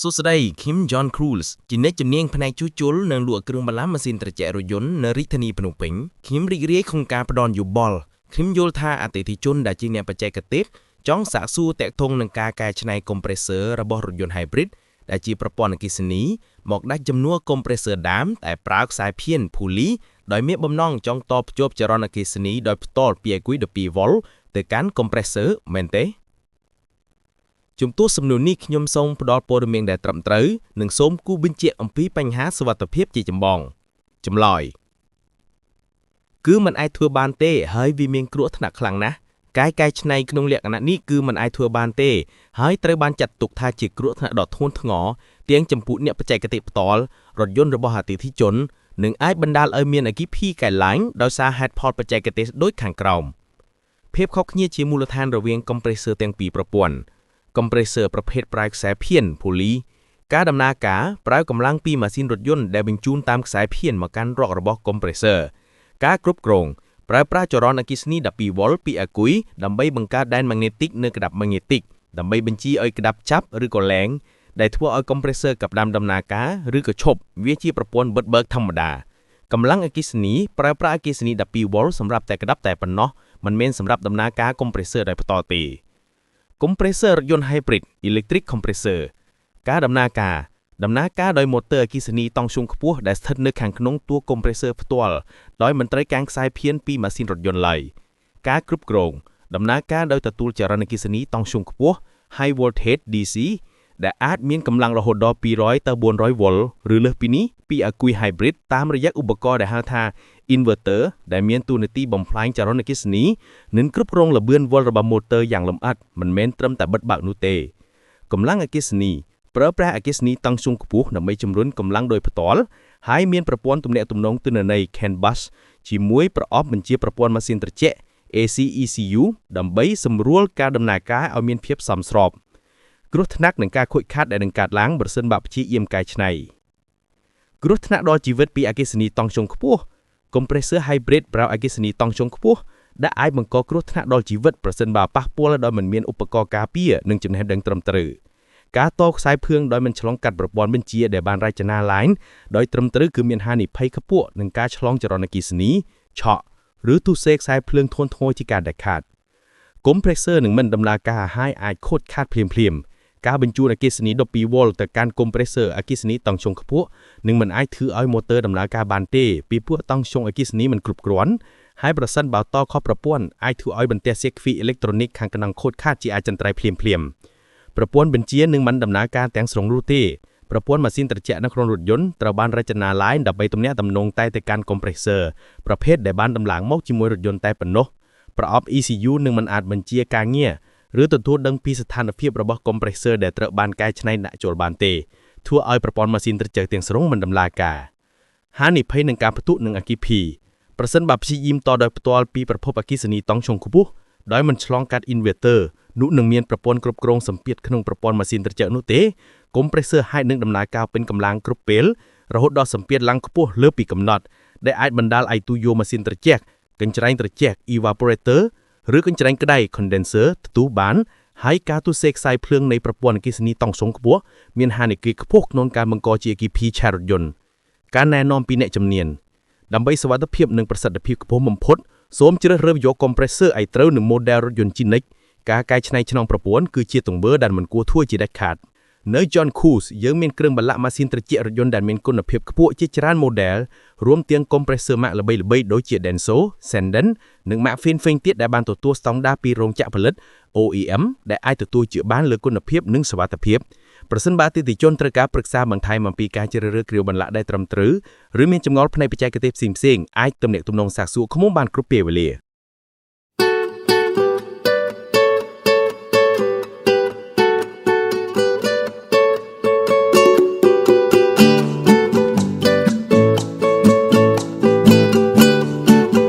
សុស្ដី Kim John Cruise ជាអ្នកជំនាញផ្នែកជួសជុលនិងលក់គ្រឿងបន្លាស់ម៉ាស៊ីនត្រជាក់រថយន្តនៅរាជធានីភ្នំពេញ Kim រីករាយក្នុងការផ្ដល់យោបល់ Kim យល់ថាអតិថិជនដែលជាអ្នកបច្ចេកទេសចង់សាកសួរតាក់ទងនឹងការកែច្នៃ compressor របស់រថយន្ត hybrid ដែលជាប្រព័ន្ធអគ្គិសនីមកដាច់ជំនួស compressor ដើមតែប្រើខ្សែភាន pulley ដោយមានបំណងចង់តភ្ជាប់ចរន្តអគ្គិសនីដោយផ្ទាល់ពីអាគុយ12 វ៉ុលទៅកាន់ compressor មែនទេជំទាស់សំណួរនេះខ្ញុំសូមផ្ដល់ព័ត៌មានដែលត្រឹមត្រូវនិងសូមគូបញ្ជាក់អំពីបញ្ហាសុវត្ថិភាពជាចម្បងចម្លើយគឺมันអាចធ្វើបានទេហើយវាមានគ្រោះថ្នាក់ខ្លាំងណាស់ការកែច្នៃក្នុងលក្ខណៈនេះគឺมันអាចធ្វើបានទេហើយត្រូវបានចាត់ទុកថាជាគ្រោះថ្នាក់ដ៏ធ្ងន់ធ្ងរទាំងចំពោះអ្នកបច្ចេកទេសផ្ទាល់រថយន្តរបស់អតិថិជននិងអាចបណ្ដាលឲ្យមានអគ្គិភ័យកែឡើងដោយសារហេតុផលបច្ចេកទេសដូចខាងក្រោមភាពខុសគ្នាជាមូលដ្ឋានរវាង compressor ទាំងពីរប្រព័ន្ធcompressor ប្រភេទប្រើខ្សែភាន pulley ការដំណើរការប្រើកម្លាំងពីម៉ាស៊ីនរថយន្តដែលបញ្ជូនតាមខ្សែភានមកកាន់រ៉ករបស់ compressor ការគ្រប់គ្រងប្រើប្រាស់ចរន្តអគ្គិសនី12 វ៉ុលពីអាគុយដើម្បីបង្កើតដែនម៉ាហ្នេទិកនៅក្តាប់ម៉ាហ្នេទិកដើម្បីបញ្ជាឲ្យក្តាប់ចាប់ឬក៏លែងដែលធ្វើឲ្យ compressor កដាំដំណើរការឬក៏ឈប់វាជាប្រព័ន្ធបិទបើកធម្មតាកម្លាំងអគ្គិសនីប្រើប្រាស់អគ្គិសនី12 វ៉ុលសម្រាប់តែក្តាប់តែប៉ុណ្ណោះមិនមែនសម្រាប់ដំណើរការ compressor ដោយផ្ទាល់ទេcompressor រថយន្ត hybrid electric compressor ការដំណើរការដោយម៉ូទ័រអគ្គិសនីតង់ធ្យង់ខ្ពស់ដែលស្ថិតនៅខាងក្នុងតួ compressor ផ្ទាល់ដោយមិនត្រូវការខ្សែភានពីម៉ាស៊ីនរថយន្តឡើយការគ្រប់គ្រងដំណើរការដោយទទួលចរន្តអគ្គិសនីតង់ធ្យង់ខ្ពស់ high voltage DC ដែលអាចមានកម្លាំងរហូតដល់200ទៅ400 វ៉ុលឬលើសពីនេះពីអាគុយ hybrid តាមរយៈឧបករណ៍ដែលហៅថា inverter ដែលមានតួនាទីបំផ្លាញចរន្តអគ្គិសនីនិងគ្រប់គ្រងល្បឿនវ៉ុលរបស់ម៉ូទ័រយ៉ាងលម្អិតមិនមែនត្រឹមតែបិទបើកនោះទេកម្លាំងអគ្គិសនីប្រើប្រាស់អគ្គិសនីតង់ធ្យង់ខ្ពស់ដើម្បីជំរុញកម្លាំងដោយផ្ទាល់ហើយមានប្រព័ន្ធទំនាក់ទំនងទិន្នន័យ CAN bus ជាមួយប្រអប់បញ្ជាប្រព័ន្ធម៉ាស៊ីនត្រជាក់ AC ECU ដើម្បីសម្រួលការដំណើរការឲ្យមានភាពសមស្របគ្រោះថ្នាក់និងការខូចខាតដែលនឹងកើតឡើងប្រសិនបើព្យាយាមកែច្នៃគ្រោះថ្នាក់ដល់ជីវិតពីអគ្គិសនីតង់ធ្យង់ខ្ពស់ compressor hybrid ប្រើអគ្គិសនីតង់ធ្យង់ខ្ពស់ដែលអាចបង្កគ្រោះថ្នាក់ដល់ជីវិតប្រសិនបើប៉ះពាល់ដោយមិនមានឧបករណ៍ការពារនិងចំណេះដឹងត្រឹមត្រូវការតខ្សែភ្លើងដោយមិនឆ្លងកាត់ប្រព័ន្ធបញ្ជាដែលបានរចនាឡើងដោយត្រឹមត្រូវគឺមានហានិភ័យខ្ពស់នឹងការឆ្លងចរន្តអគ្គិសនីឆក់ឬទុស្សេខ្សែភ្លើងធ្ងន់ធ្ងរជាការដាច់ខាត compressor នឹងមិនដំណើរការហើយអាចខូចខាតភ្លាមៗការបញ្ជូនអគ្គិសនី12 វ៉ុលទៅកាន់ compressor អគ្គិសនីតង់ធ្យង់ខ្ពស់នឹងមិនអាចធ្វើឲ្យម៉ូទ័រដំណើរការបានទេពីព្រោះតង់ធ្យង់អគ្គិសនីមិនគ្រប់គ្រាន់ហើយប្រសិនបើតខុសប្រព័ន្ធអាចធ្វើឲ្យបន្ទះសៀកខ្វីអេឡិចត្រូនិកខាងក្នុងខូចខាតជាអចិន្ត្រៃយ៍ភ្លាមៗប្រព័ន្ធបញ្ជានឹងមិនដំណើរការទាំងស្រុងនោះទេប្រព័ន្ធម៉ាស៊ីនត្រជាក់នៅក្នុងរថយន្តត្រូវបានរចនាឡើងដើម្បីទំនាក់ទំនងតែទៅកាន់ compressor ប្រភេទដែលបានដំឡើងមកជាមួយរថយន្តតែប៉ុណ្ណោះប្រអប់ ECU នឹងមិនអាចបញ្ជាការងារឬទទួលដឹងពីស្ថានភាពរបស់ compressor ដែលត្រូវបានកែច្នៃដាក់ចូលបានទេធ្វើឲ្យប្រព័ន្ធម៉ាស៊ីនត្រជាក់ទាំងស្រុងមិនដំណើរការហានិភ័យនឹងការផ្ទុះនឹងអគ្គិភ័យប្រសិនបើព្យាយាមតដោយផ្ទាល់ពីប្រភពអគ្គិសនីតង់ធ្យង់ខ្ពស់ដោយមិនឆ្លងកាត់ inverter នោះនឹងមានប្រព័ន្ធគ្រប់គ្រងសម្ពាធក្នុងប្រព័ន្ធម៉ាស៊ីនត្រជាក់នោះទេ compressor អាចនឹងដំណើរការពេញកម្លាំងគ្រប់ពេលរហូតដល់សម្ពាធឡើងខ្ពស់លើសពីកំណត់ដែលអាចបណ្ដាលឲ្យទូយោម៉ាស៊ីនត្រជាក់កញ្ច្រែងត្រជាក់ evaporator ឬកញ្ច្រែងក្តៅ condenser ទទួលបានហើយការទុស្សេខ្សែភ្លើងនៃប្រព័ន្ធអគ្គិសនីតង់ធ្យង់ខ្ពស់មានហានិភ័យខ្ពស់ក្នុងការបង្កជាអគ្គិភ័យឆេះរថយន្តការណែនាំពីអ្នកជំនាញដើម្បីសុវត្ថិភាពនិងប្រសិទ្ធភាពខ្ពស់បំផុតសូមជ្រើសរើសយក compressor ឲ្យត្រូវនឹង model រថយន្តជានិច្ចការកែច្នៃឆ្នងប្រព័ន្ធគឺជាទង្វើដែលមិនគួរធ្វើជាដាច់ខាតនៅ John Cruise យើងមានគ្រឿងបន្លាក់ម៉ាស៊ីនត្រជាក់រថយន្តដែលមានគុណភាពខ្ពស់ជាច្រើន model រួមទាំង compressor ម៉ាកល្បីៗដូចជា Denso, Sanden និង ម៉ាក Fin ទៀតដែលបានទទួលស្តង់ដារពីរោងចក្រផលិត OEM ដែលអាចទទួលជាបានលើគុណភាពនិងសុវត្ថិភាពប្រសិនបើអតិថិជនត្រូវការប្រឹក្សាបន្ថែមអំពីការជ្រើសរើសគ្រឿងបន្លាក់ដែលត្រឹមត្រូវឬមានចម្ងល់ផ្នែកបច្ចេកទេសផ្សេងៗអាចទំនាក់ទំនងសាកសួរឃ្មុំបានគ្រប់ពេលវេលា